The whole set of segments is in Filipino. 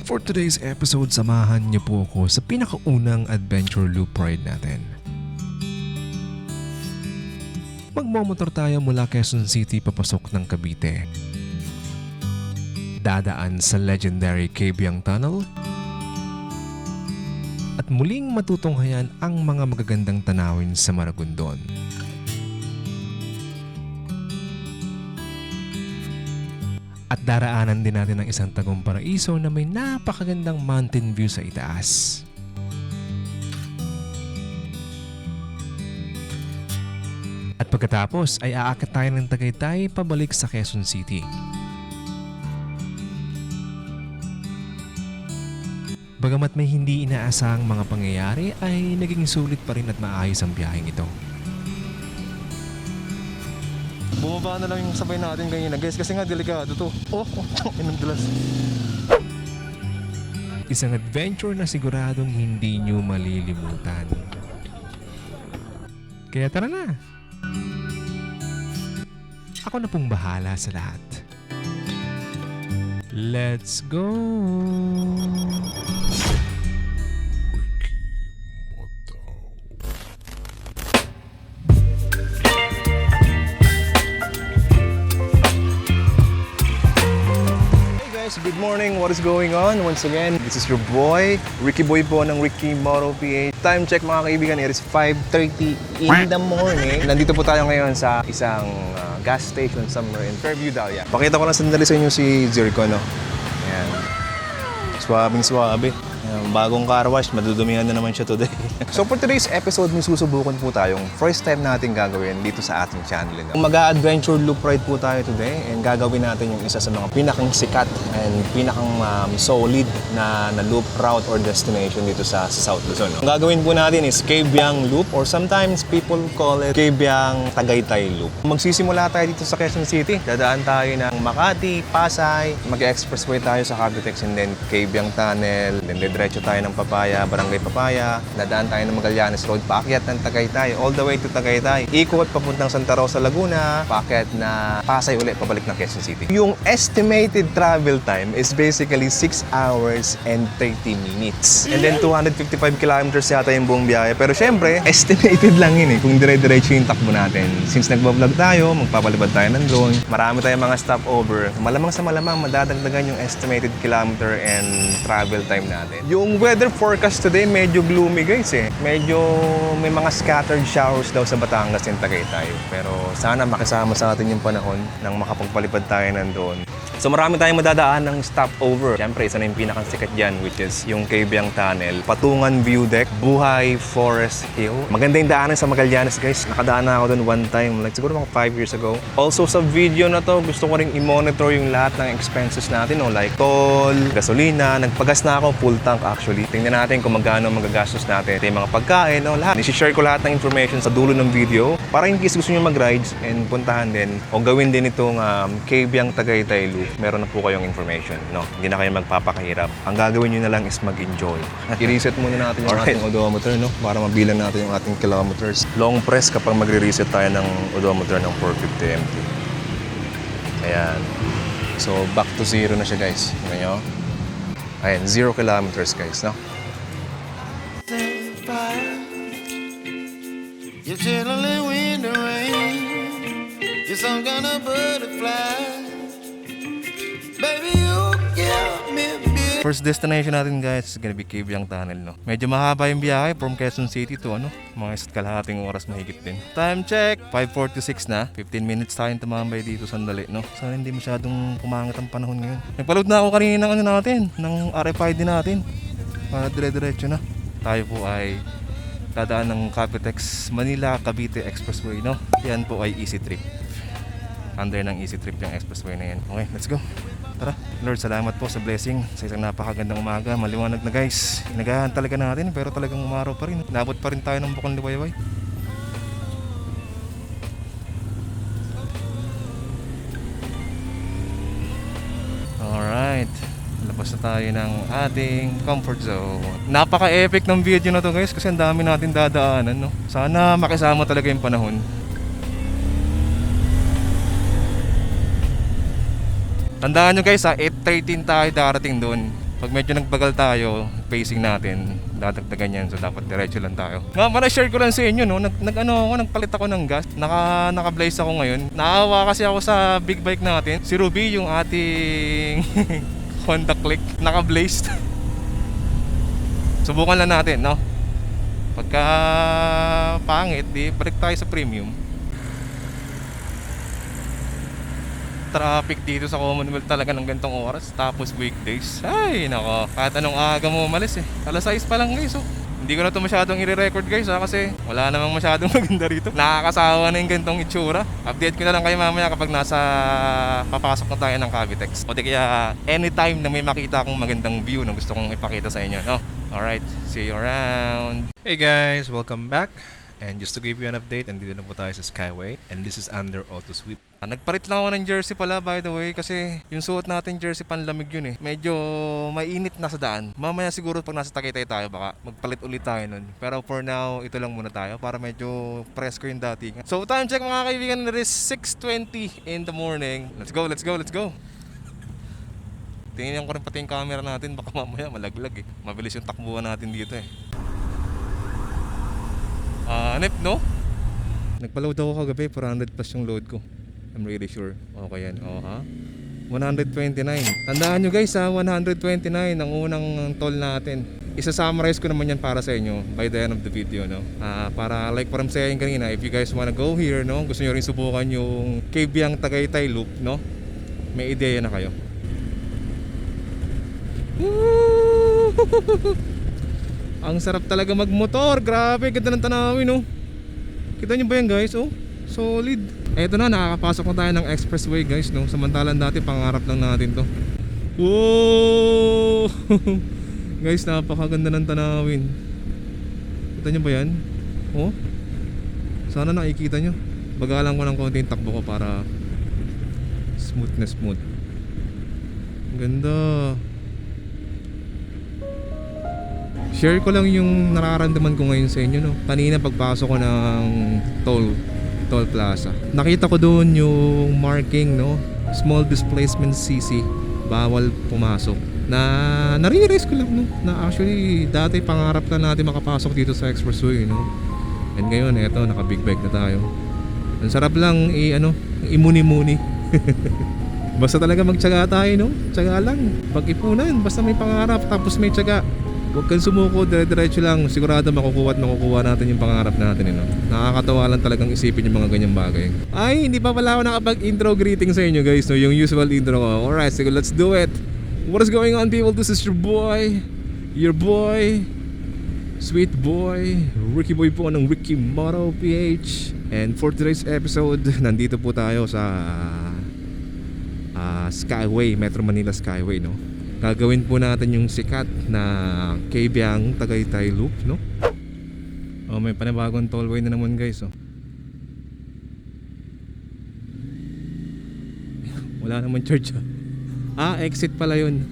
For today's episode, samahan niyo po ako sa pinakaunang adventure loop ride natin. Magmomotor tayo mula Quezon City papasok ng Cavite. Dadaan sa legendary Cabiang Tunnel at muling matutunghayan ang mga magagandang tanawin sa Maragondon. At daraanan din natin ang isang tagong paraiso na may napakagandang mountain view sa itaas. At pagkatapos ay aakyat tayo ng Tagaytay pabalik sa Quezon City. Bagamat may hindi inaasahang mga pangyayari ay naging sulit pa rin at maayos ang biyaheng ito. Bumaba na lang yung sabay natin kanina guys kasi nga delikado to. Inang dulas. Isang adventure na siguradong hindi nyo malilimutan. Kaya tara na! Ako na pong bahala sa lahat. Let's go! Good morning, what is going on? Once again, this is your boy, Ricky Boy po ng Ricky Moto PH. Time check mga kaibigan, it is 5:30 in the morning. Nandito po tayo ngayon sa isang gas station somewhere in Fairview, Dahlia. Pakita ko lang sandali sa inyo si Zirco, no? Ayan. Swabing-swabe. Bagong car wash, madudumihan na naman siya today. So for today's episode, may susubukan po tayong first time natin gagawin dito sa ating channel. Mag-a-adventure loop ride po tayo today and gagawin natin yung isa sa mga pinakang sikat and pinakang solid na loop route or destination dito sa South Luzon. Ang gagawin po natin is Cabiang Loop or sometimes people call it Cabiang Tagaytay Loop. Magsisimula tayo dito sa Quezon City. Dadaan tayo ng Makati, Pasay, mag-expressway tayo sa Cavitex and then Cabiang Tunnel, then diretso tayo ng Papaya, Barangay Papaya, dadaan tayo ng Magallanes Road, paakyat ng Tagaytay, all the way to Tagaytay. Ikot papuntang Santa Rosa, Laguna, paakyat na Pasay ulit, pabalik ng Quezon City. Yung estimated travel time is basically 6 hours and 30 minutes. And then 255 kilometers yata yung buong biyahe. Pero syempre, estimated lang yun kung dire-diretso yung takbo natin. Since nagbablog tayo, magpapalibad tayo ng drone, marami tayong mga stopover. Malamang sa malamang, madadagdagan yung estimated kilometer and travel time natin. Yung weather forecast today, medyo gloomy guys Medyo may mga scattered showers daw sa Batangas and Tagaytay. Pero sana makasama sa atin yung panahon nang makapagpalipad tayo nandoon. So marami tayong madadaan ng stopover. Siyempre, isa na yung pinakasikat dyan, which is yung Cabiang Tunnel, Patungan View Deck, Buhay Forest Hill. Maganda yung daanan sa Magallanes guys. Nakadaan na ako doon one time, like siguro mga 5 years ago. Also sa video na to, gusto ko rin i-monitor yung lahat ng expenses natin, like toll, gasolina. Nagpagas na ako, full tank actually. Tingnan natin kung magkano magagastos natin. Yung mga pagkain, lahat. I-share ko lahat ng information sa dulo ng video para in case gusto nyo mag-rides and puntahan din o gawin din itong Cabiang Tagaytay Loop. Meron na po kayong information, Hindi na kayo magpapakahirap. Ang gagawin nyo na lang is mag-enjoy. I-reset muna natin yung ating odometer, para mabilang natin yung ating kilometers. Long press kapag magre-reset tayo ng odometer ng 450 MT. Ayan. So, back to zero na siya, guys. Tingnan nyo. Ayan, 0 kilometers, guys, You're chilling in the rain. You're some kind of butterfly. Baby, you give me a First destination natin guys is gonna be Cabiang Tunnel, Medyo mahaba yung biyahe from Quezon City to mga kalahating oras mahigit din. Time check, 5:46 na. 15 minutes tayong tumambay dito sandali, Sana hindi masyadong pumangit ang panahon ngayon. Nagpaload na ako kanina ng RFID natin. Para dire-diretso na. Tayo po ay dadaan ng Cavitex Manila Cavite Expressway, Yan po ay Easy Trip. Under ng Easy Trip yung expressway na yan. Okay, let's go. Tara. Lord, salamat po sa blessing sa isang napakagandang umaga. Maliwanag na guys. Inagahan talaga natin pero talagang umaraw pa rin. Nabot pa rin tayo ng bukong liwayway. Alright. Labas na tayo ng ating comfort zone. Napaka-epic ng video na to guys kasi ang dami natin dadaanan, Sana makisama talaga yung panahon. Tandaan nyo guys 8:13 tayo darating doon. Pag medyo nagbagal tayo, pacing natin, dadagdagan yan. So dapat diretso lang tayo. Nga, share ko lang sa inyo, no? Nagpalit ako ng gas. Naka-blaze ako ngayon. Naawa kasi ako sa big bike natin. Si Ruby, yung ating Honda Click, naka-blazed. Subukan lang natin, no? Pagka pangit, di balik tayo sa premium. Traffic dito sa Commonwealth talaga ng gantong oras. Tapos weekdays. Ay, nako. Kahit anong aga mo umalis eh. Alas 6 pa lang guys, oh. Hindi ko na ito masyadong i-record guys ha, kasi wala namang masyadong maganda rito. Nakakasawa na yung gantong itsura. Update ko na lang kayo mamaya kapag papasok na tayo ng Cavitex. O di kaya anytime na may makita akong magandang view na gusto kong ipakita sa inyo, no? Alright, see you around. Hey guys, welcome back. And just to give you an update, andito na po tayo sa Skyway. And this is under Auto Sweep. Nagpalit lang ako ng jersey pala by the way, kasi yung suot natin jersey panlamig yun eh. Medyo mainit na sa daan. Mamaya siguro pag nasa Tagaytay tayo baka magpalit ulit tayo nun. Pero for now, ito lang muna tayo para medyo presko yung dating. So time check mga kaibigan, it is 6:20 in the morning. Let's go, let's go, let's go. Tingnan ko rin pati yung camera natin, baka mamaya malaglag eh. Mabilis yung takbuhan natin dito eh. Nep, no? Nagpa-load ako kagabi, 400 plus yung load ko. I'm really sure. Okay yan, oh ha? 129. Tandaan nyo guys ha, 129 ang unang toll natin. Isa-summarize ko naman yan para sa inyo by the end of the video, no? Para like what I'm saying kanina, if you guys wanna go here, no? Gusto nyo rin subukan yung Kabyang Tagaytay Loop, no? May ideya na kayo. Ang sarap talaga magmotor. Grabe, ganda ng tanawin, oh. Kita nyo ba yan guys, oh? Solid. Eto na, nakakapasok na tayo ng expressway guys, no? Samantalan dati pangarap lang natin to. Wow! Guys, napakaganda ng tanawin. Kita nyo ba yan? Oh? Sana nakikita nyo. Bagalan ko ng konti yung takbo ko para smooth na smooth. Ganda. Share ko lang yung nararamdaman ko ngayon sa inyo, no? Kanina pagpasok ko ng toll plaza, nakita ko doon yung marking, no? Small displacement CC, bawal pumasok. Na-realize ko lang, no? Na actually dati pangarap na natin makapasok dito sa expressway, no? And ngayon eto, naka big bike na tayo. Ang sarap lang imuni-muni. Basta talaga magtiyaga tayo, no? Tiyaga lang, pag-ipunan, basta may pangarap tapos may tiyaga. Huwag kang sumuko, dire-diretso lang. Sigurado makukuha natin yung pangarap natin, no? Nakakatawa lang talagang isipin yung mga ganyang bagay. Ay, hindi pa pala ako nakapag-intro greeting sa inyo guys, no? Yung usual intro ko. Alright, sige, let's do it. What is going on people? This is your boy, sweet boy, Ricky Boy po ng Ricky Moto PH. And for today's episode, nandito po tayo sa Skyway, Metro Manila Skyway, no? Gagawin po natin yung sikat na Kabyang Tagaytay Loop, no? Oh, may panibagong tollway na naman guys, oh. Wala naman church, ah. Exit pala yun.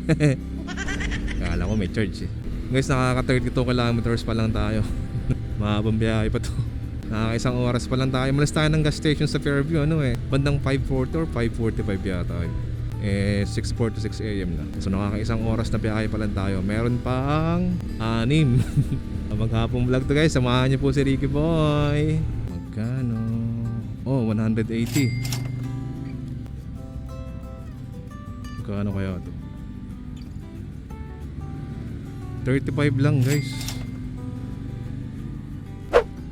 Kala ko may church eh. Guys, nakaka 32 kilometers pa lang tayo. Mahabang biyahe pa to. Nakaka-isang oras pa lang tayo. Malas tayo ng gas station sa Fairview, ano eh. Bandang 5:40 or 5:45 yata eh. 6:04 to 6 AM na. So nakaka-isang oras na biyahe pa lang tayo. Meron pang 6. Maghapong vlog to guys. Samahan niyo po si Ricky Boy. Magkano? Oh, 180. Magkano kaya to? 35 lang guys.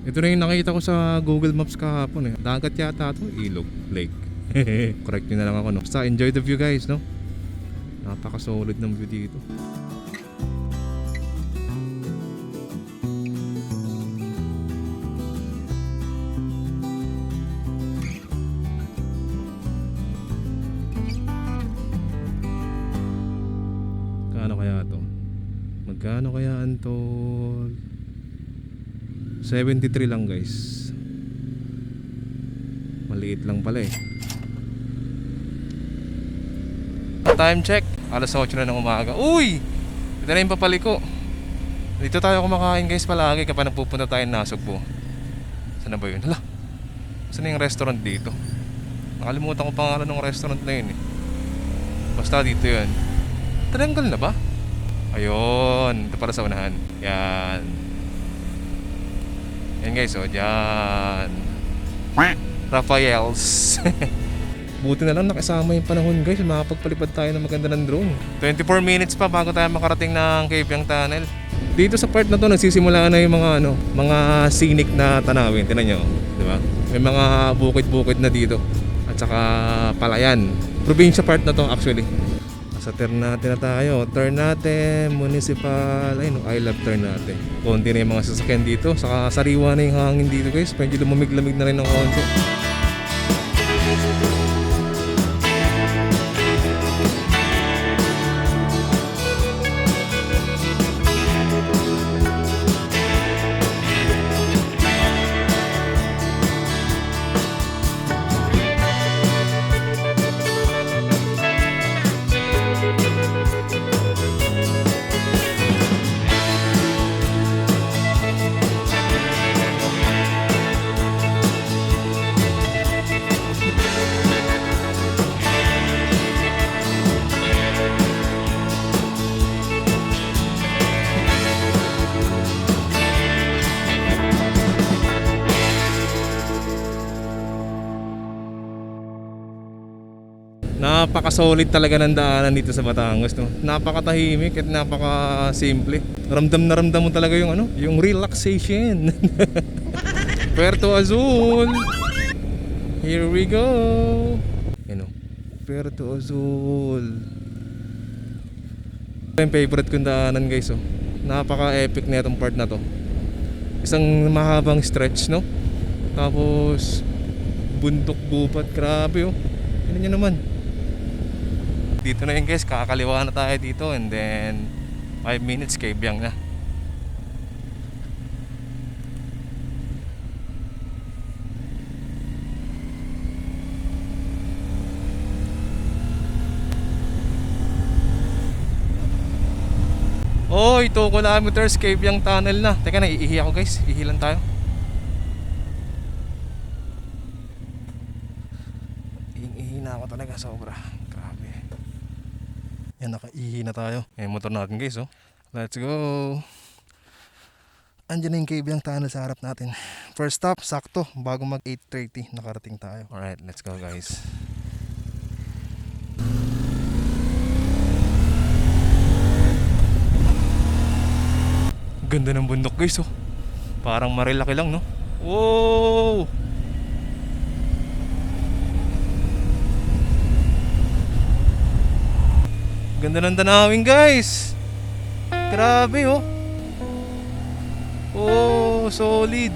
Ito na yung nakita ko sa Google Maps kahapon eh. Dagat yata to, ilog, lake. Correct nyo na lang ako, no? Basta enjoy the view guys, no? Napaka-solid ng view dito. Kano kaya to? Magkano kaya to? 73 lang guys. Maliit lang pala eh. Time check, alas 8 na ng umaga. Uy! Ito na yung papaliko. Dito tayo kumakain guys palagi kapag napupunta tayo ng Nasugbu. Saan na ba yun? Hala, saan na yung restaurant dito? Nakalimutan ko pangalan ng restaurant na yun eh. Basta dito yun. Triangle na ba? Ayun, ito para sa unahan. Yan. Yan guys, oh, dyan. Rafaels. Buti na lang nakasama yung panahon guys, makapagpalipad tayo ng maganda ng drone. 24 minutes pa bago tayo makarating ng Kabyang Tunnel. Dito sa part na to nagsisimula na yung mga scenic na tanawin. Tingnan nyo, di ba? May mga bukid-bukid na dito. At saka palayan. Probinsya part na to actually. Sa Ternate na tayo. Ternate Municipal. Ayun, I love Ternate. Konti na yung mga sasakyan dito. Saka sariwa na yung hangin dito guys. Medyo lumamig-lamig na rin ng konti. Napaka-solid talaga ng daanan dito sa Batangas, no? Napakatahimik at napaka-simple. Ramdam na ramdam mo talaga yung yung relaxation. Puerto Azul. Here we go. Puerto Azul. Ito yung favorite kong daanan guys, oh. Napaka-epic na itong part na to. Isang mahabang stretch, no? Tapos bundok gubat, grabe, oh. Ano nyo naman? Dito na yun guys, kakaliwa na tayo dito and then 5 minutes Kabyang na. Oh, 2 kilometers Kabyang Tunnel na. Teka na, iihi ako guys, ihilan tayo. Ihi na ako talaga, sobra. Yan, nakaihi na tayo. Yung motor natin guys, oh. Let's go. Andiyan na yung Kabyang Tunnel sa harap natin. First stop, sakto. Bago mag 8:30, nakarating tayo. Alright, let's go guys. Ganda ng bundok guys, oh. Parang Marilaki lang, no? Wow! Ganda ng tanawin guys. Grabe, oh. Oh, solid.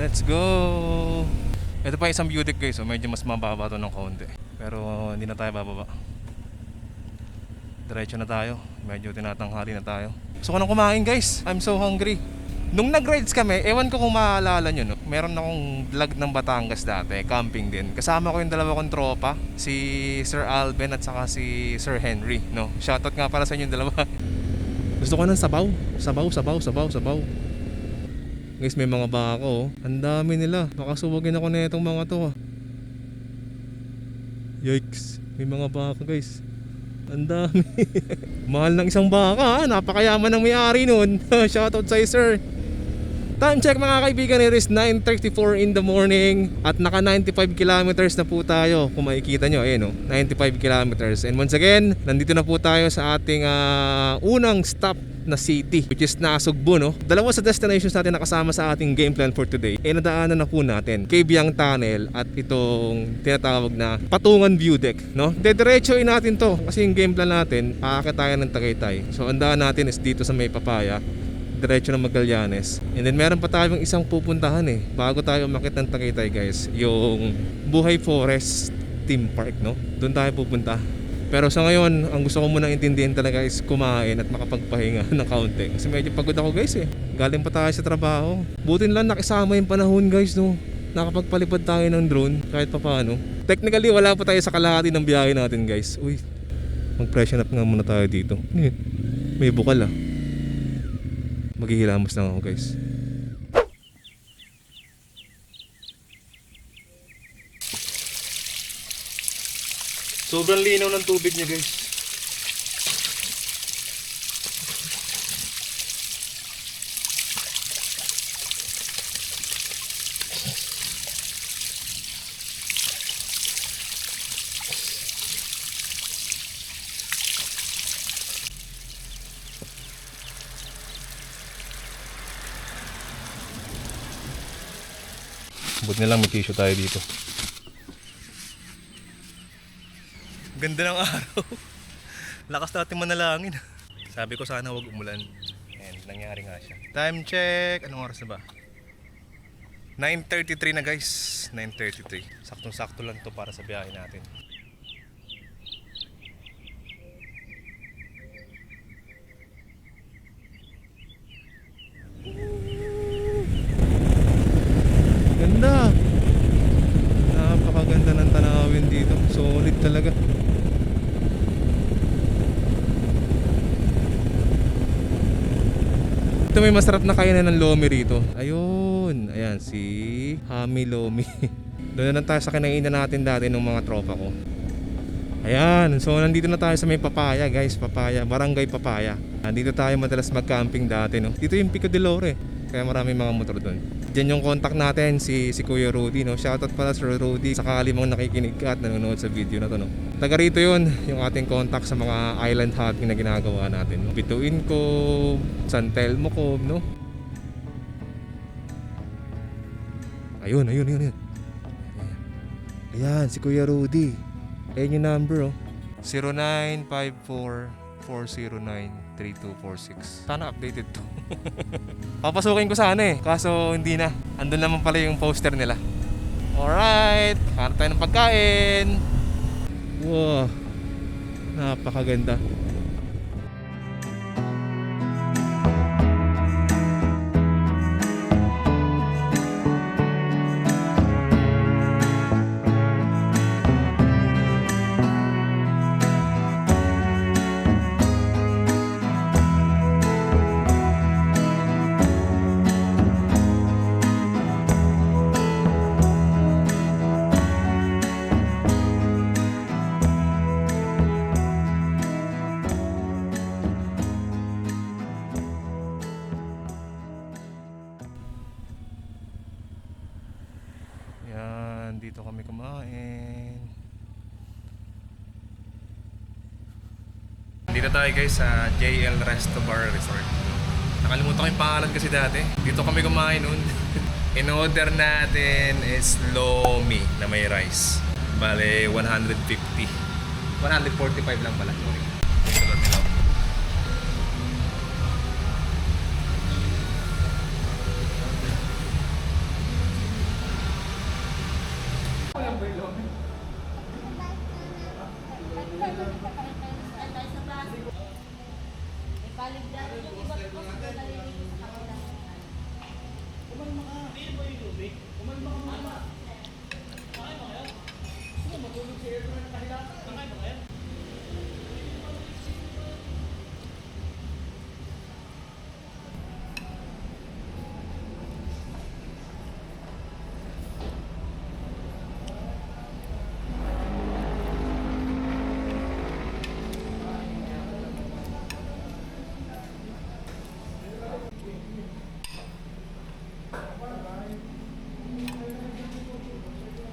Let's go! Ito pa isang beauty guys, so medyo mas mababa to ng konti. Pero hindi na tayo bababa. Diretso na tayo. Medyo tinatanghali na tayo. Gusto ko nang kumain guys. I'm so hungry. Nung nag-rides kami, ewan ko kung maalala nyo, no? Meron akong vlog ng Batangas dati, camping din. Kasama ko yung dalawa kong tropa, si Sir Alben at saka si Sir Henry, no? Shoutout nga para sa inyo dalawa. Gusto ko ng sabaw. Sabaw. Guys, may mga baka oh. Ang dami nila. Baka suwagin ako na itong mga to ah. Yikes. May mga baka guys. Ang dami. Mahal ng isang baka, napakayaman ng may-ari nun. Shoutout sa'yo sir. Time check mga kaibigan, it is 9:34 in the morning at naka 95 kilometers na po tayo. Kung makikita nyo, ayun oh, 95 kilometers. And once again, nandito na po tayo sa ating unang stop na city, which is Nasugbu, no? Dalawa sa destinations natin nakasama sa ating game plan for today. Nadaanan na po natin Cabiang Tunnel at itong tinatawag na Patungan View Deck, no? Diretsoin natin to kasi yung game plan natin, aakit tayo ng Tagaytay. So ang daan natin is dito sa May Papaya, diretso ng Magallanes. And then meron pa tayong isang pupuntahan bago tayo umakyat ng Tagaytay guys, yung Buhay Forest Theme Park, no? Doon tayo pupunta. Pero sa ngayon, ang gusto ko munang intindihin talaga is kumain at makapagpahinga ng kaunti. Kasi medyo pagod ako guys Galing pa tayo sa trabaho. Butin lang nakisama yung panahon guys, no? Nakapagpalipad tayo ng drone kahit pa paano. Technically wala pa tayo sa kalahati ng biyahe natin guys. Uy, mag-freshen up nga muna tayo dito. May bukal Maghihilamos lang ako guys. Sobrang linaw ng tubig niya guys. Buti na lang may tissue tayo dito. Ganda ng araw. Lakas natin manalangin. Sabi ko sana wag umulan. And nangyari nga siya. Time check. Anong oras na ba? 9:33 na guys. 9:33. Saktong-sakto lang to para sa biyahe natin. Ganda. Napakaganda ng tanawin dito. Solid talaga. Ito may masarap na kainan ng lomi rito. Ayun. Ayan si Hami Lomi. Doon na tayo sa kinainan natin dati ng mga tropa ko. Ayan. So nandito na tayo sa May Papaya guys. Papaya. Barangay Papaya. Dito tayo madalas mag-camping dati, no? Dito yung Pico de Lore. Kaya marami mga motor doon. Diyan yung contact natin, si Kuya Rudy, no? Shoutout pala Sir Rudy, sakali mong nakikinig ka at nanonood sa video na to, no? Taga rito yun, yung ating contact sa mga island hopping na ginagawa natin, no? Bituin Cove, San Telmo Cove, no? Ayun. Ayan, si Kuya Rudy. Ayan yung number, oh. 0954-409-3246. Sana updated to. Papasukin ko sana kaso hindi na. Andun naman pala yung poster nila. Alright, hanap tayo ng pagkain. Wow, napakaganda. Dito kami kumain. Dito tayo guys sa JL Resto Bar Resort. Nakalimutan ko yung pangalan kasi dati. Dito kami kumain noon. In-order natin is lomi na may rice. Bale 150. 145 lang pala. Sorry. Baligdaran yung iba't ibang sandali dito sa kabila.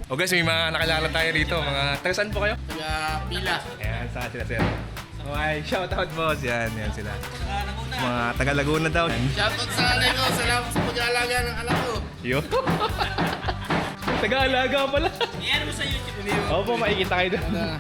O guys, may mga nakilala tayo rito. Mga taga saan po kayo? Taga Pila. Ayan, saan sila sir? Okay, shout out boss. Yan sila. Mga taga Laguna daw. Shoutout sa alay ko. Salamat sa pag-aalaga ng anak ko. Yo. Taga-alaga pala. Iyan mo sa YouTube. Opo, makikita kayo doon. Yan.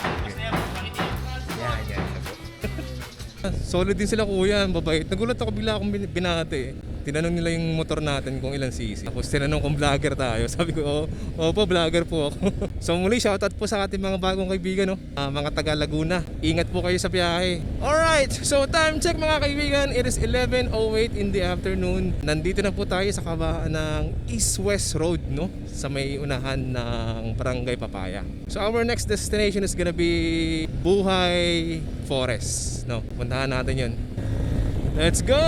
Solid din sila kuya, mabait. Nagulat ako bigla akong binate. Tinanong nila yung motor natin kung ilang cc. Tapos tinanong kung vlogger tayo. Sabi ko, opo, vlogger po ako. So muli, shoutout po sa ating mga bagong kaibigan, no? Mga taga Laguna. Ingat po kayo sa biyahe. Alright, so time check mga kaibigan. It is 11:08 in the afternoon. Nandito na po tayo sa kabaan ng East-West Road, no? Sa may unahan ng Barangay Papaya. So our next destination is gonna be Buhay Forest, no? Puntahan natin yun. Let's go!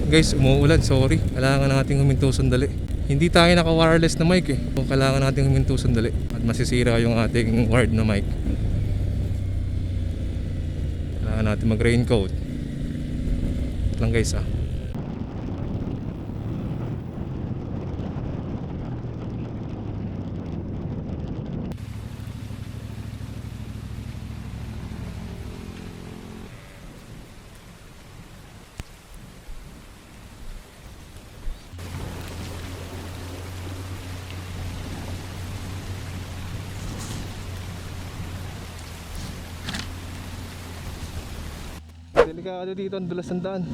Guys, umuulan, sorry. Kailangan nating huminto sandali. Hindi tayo naka-wireless na mic eh. So, kailangan nating huminto sandali. At masisira yung ating wired na mic. Kailangan natin mag-raincoat. Ito lang guys ah. Delikado dito, ang dulas ng daan.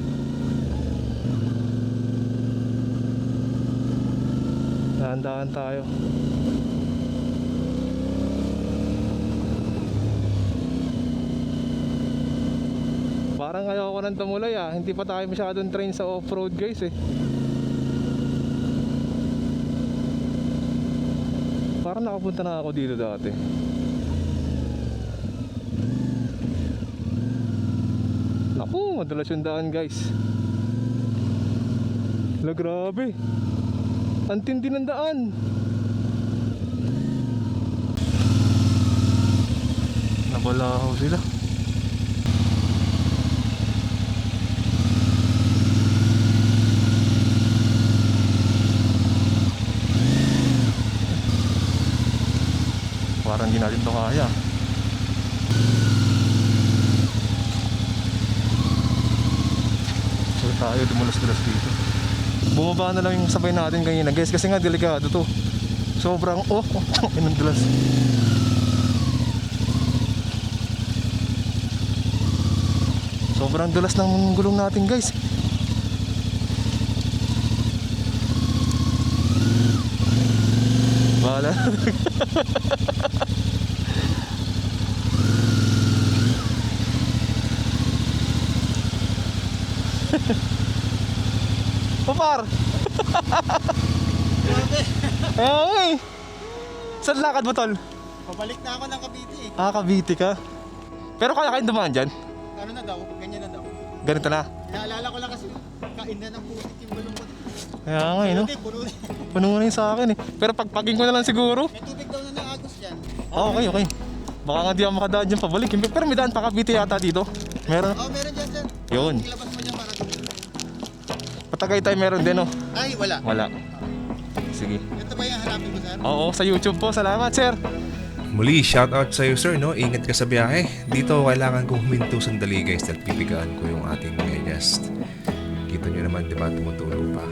Dahan-dahan tayo. Parang ayoko nang tumulay ah. Hindi pa tayo masyadong train sa off-road guys eh. Parang nakapunta na ako dito dati. Naku, madalas yung daan guys. Hala, grabe. Ang tindi ng daan. Nabalahaw sila. Parang di natin ito kaya. Tayo dumulas-dulas dito. Bumaba na lang yung sabay natin kanina guys kasi nga delikado to. Sobrang inang dulas. Sobrang dulas ng gulong natin guys. Bahala. Papar! Ay! Saan lakad mo tol? Pabalik na ako ng Cavite eh. Cavite ka? Pero kaya kayong dumaan dyan? Ano na daw? Ganyan na daw. Ganito na? Naalala ko lang kasi kain na ng putik yung balong ko. Kaya nga no? Puno na yung sa akin eh. Pero pagpagin ko na lang siguro. May tubig daw na ng Agos dyan. Okay. Baka nga di ako makadaan dyan pabalik. Pero may daan pa Cavite yata dito. Meron? Meron dyan sir. Yun. Ilabas mo dyan para dito. Patagaytay meron din oh. Ay, wala. Wala. Sige. Ito ba yung hanapin mo sir? Oo, sa YouTube po. Salamat sir. Muli, shoutout sa'yo sir, no? Ingat ka sa biyahe. Dito, kailangan kong huminto sandali guys dahil pipigaan ko yung ating guest. Kita nyo naman, di ba, tumutulo pa.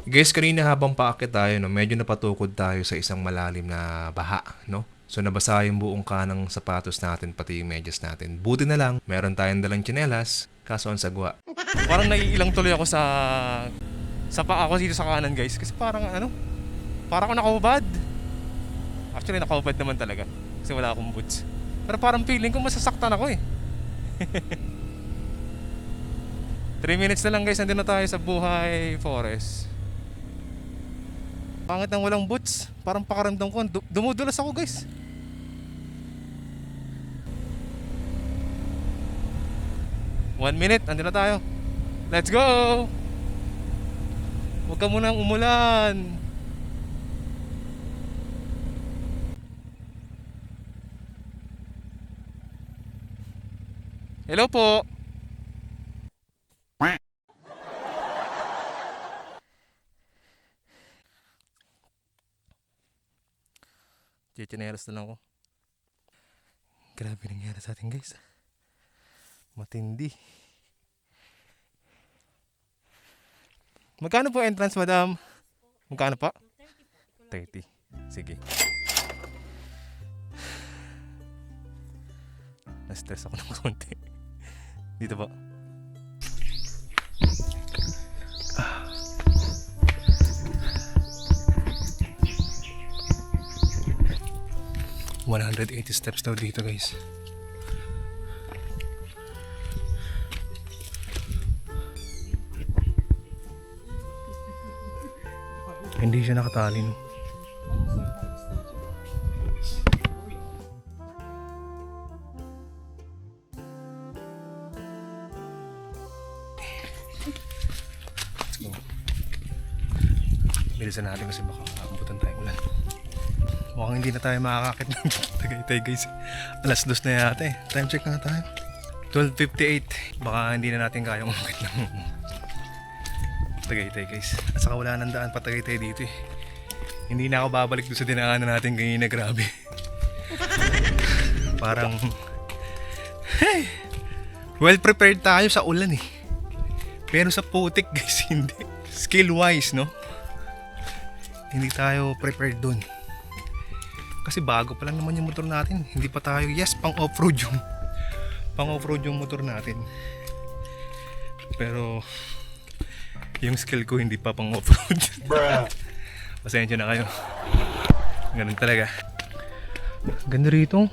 Guys, kanina habang paakit tayo, no, medyo napatukod tayo sa isang malalim na baha, no? So nabasa yung buong kanang sapatos natin, pati yung medyas natin. Buti na lang, meron tayong dalang tsinelas, kaso ang sagwa. Parang naiilang tuloy ako sa paa ko dito sa kanan, guys. Kasi parang parang ako nakaubad. Actually, nakaubad naman talaga. Kasi wala akong boots. Pero parang feeling ko masasaktan ako eh. 3 minutes na lang guys, nandun na tayo sa Buhay Forest. Pangit ng walang boots. Parang pakaramdam ko, dumudulas ako guys. One minute, nandun na tayo. Let's go! Huwag ka munang umulan. Hello po. Chichineros na lang ako. Grabe nangyari sa atin guys. Matindi. Magkano po entrance, madam? Magkano pa? 30. Sige. Na-stress ako ng konti. Dito po. Ah. 180 steps daw dito guys. Hindi siya nakatali no. Bilisan natin kasi baka abutan tayo ulan. Mukhang hindi na tayo makakakit ng Tagaytay guys. Alas 2 na yata eh. Time check na tayo. 12:58. Baka hindi na natin kayang umakit ng Tagaytay guys. At saka wala nang daan pa Tagaytay dito eh. Hindi na ako babalik doon sa dinaanan natin kanina. Grabe. Parang hey, well prepared tayo sa ulan eh. Pero sa putik guys hindi. Skill wise no, hindi tayo prepared dun. Kasi bago pa lang naman yung motor natin. Hindi pa tayo, yes, pang off-road yung motor natin. Pero yung skill ko hindi pa pang off-road. Pasensya na kayo. Ganun talaga. Ganda rito.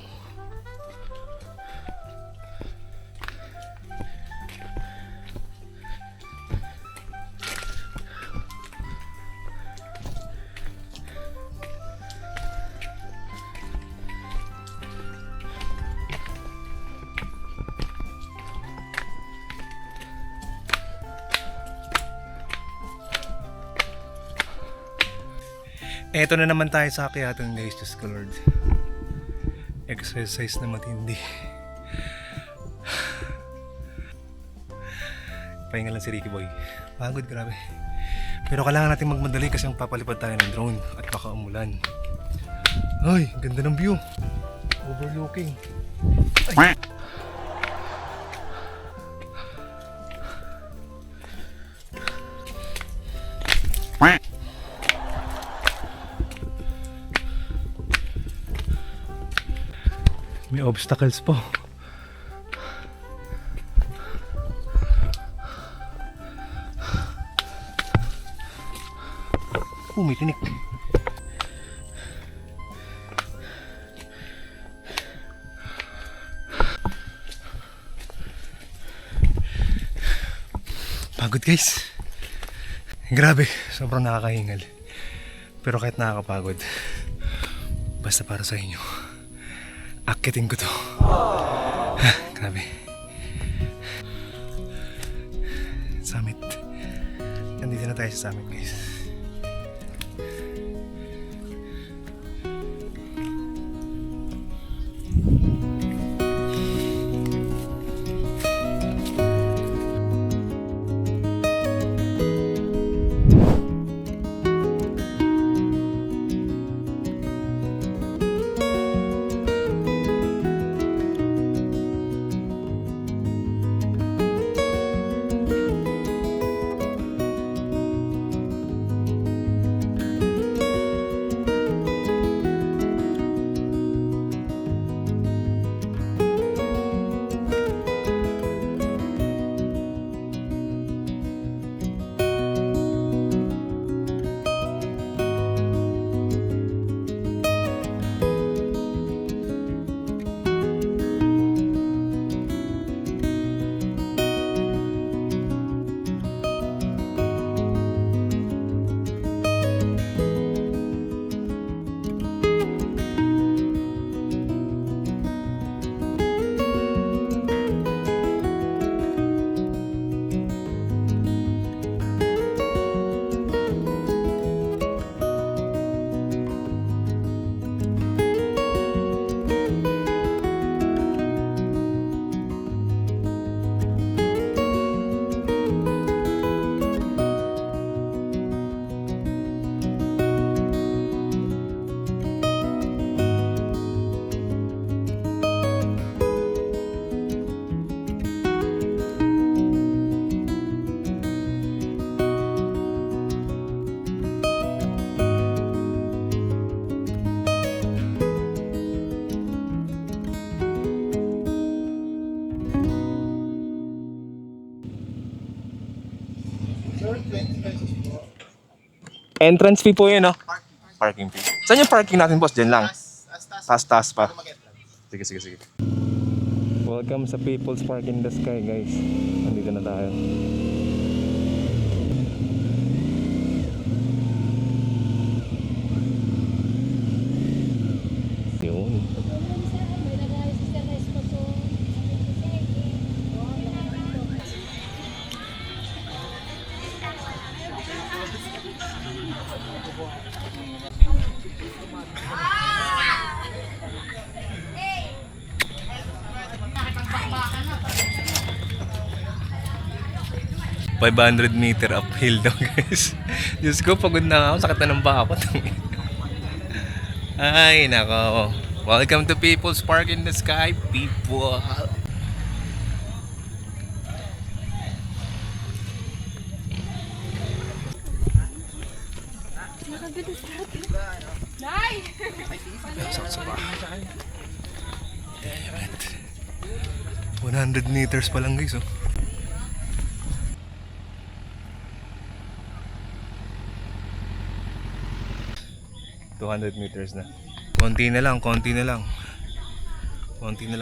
Eto na naman tayo sa akyatan guys, Diyos ko Lord. Exercise na matindi. Pahinga lang si Ricky Boy. Pagod, grabe. Pero kailangan natin magmadali kasi ang papalipad tayo ng drone at baka umulan. Ay, ganda ng view. Overlooking. Ay. May obstacles po. May tinik. Pagod guys. Grabe, sobrang nakakahingal. Pero kahit nakakapagod, basta para sa inyo, akitin ko to. Grabe. Summit. Nandito na tayo sa summit guys. Entrance fee po yun, no? Parking fee. Saan yung parking natin, boss? Diyan lang. Taas pa. Sige. Welcome sa People's Park in the Sky, guys. Nandito na tayo. Yun. May nag-ayos si Sir Esposo. $500 meter uphill daw, guys. Diyos ko, pagod na ako. Sakit na ng bakot. Ay, nako. Welcome to People's Park in the Sky, people. Nay! Sa bahay. 100 meters pa lang, guys, oh. $200 meters na. Konti na lang,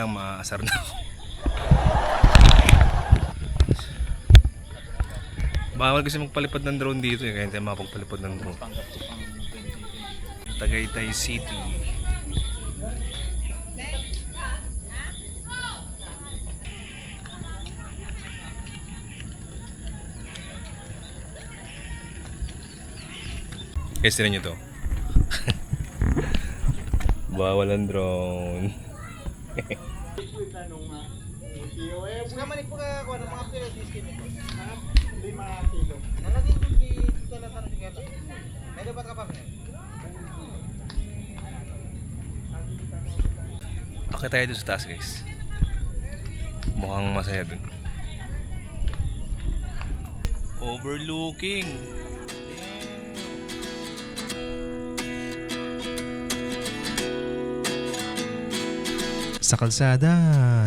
maaasar na ako. Bawal kasi magpalipad ng drone dito, kaya hindi tayo makapagpalipad ng drone. Tagaytay City. Guys, tinan nyo to. Bawal ang drone. Kamanik po ka ng mga pinagis kinito. 5 kilo. Nalagay ko dito na tanong kaya. May dapat ka pa ba? Akit tayo doon sa taas, guys. Mukhang masaya dun. Overlooking. Sa kalsada,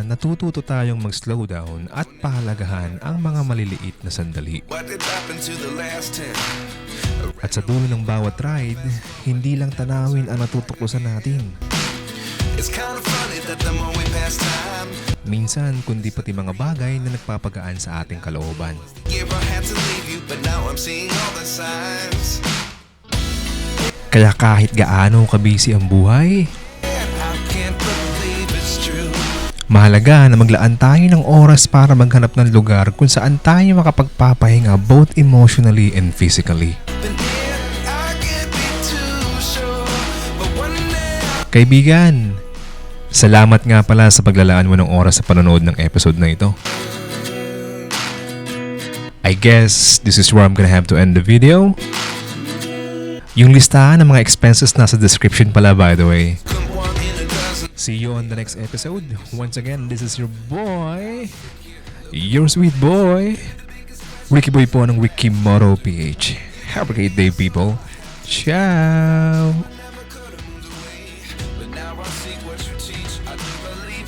natututo tayong mag-slow down at pahalagahan ang mga maliliit na sandali. What did happen to the last 10? At sa dulo ng bawat ride, hindi lang tanawin ang natutuklasan natin. It's kind of funny that the more we pass time, Minsan, kundi pati mga bagay na nagpapagaan sa ating kalooban. yeah, I had to leave you, but now I'm seeing all the signs. Kaya kahit gaano kabisi ang buhay, And I can't believe it's true. mahalaga na maglaan tayo ng oras para maghanap ng lugar kung saan tayo makapagpapahinga both emotionally and physically. But then I can't be too sure. But one day Kaibigan, salamat nga pala sa paglalaan mo ng oras sa panonood ng episode na ito. I guess this is where I'm gonna have to end the video. Yung listahan ng mga expenses nasa description pala, by the way. come one in a dozen. See you on the next episode. Once again, this is your boy, your sweet boy, Ricky Boy po ng Ricky Moro PH. Have a great day, people. Ciao! But now I see what you teach. I do believe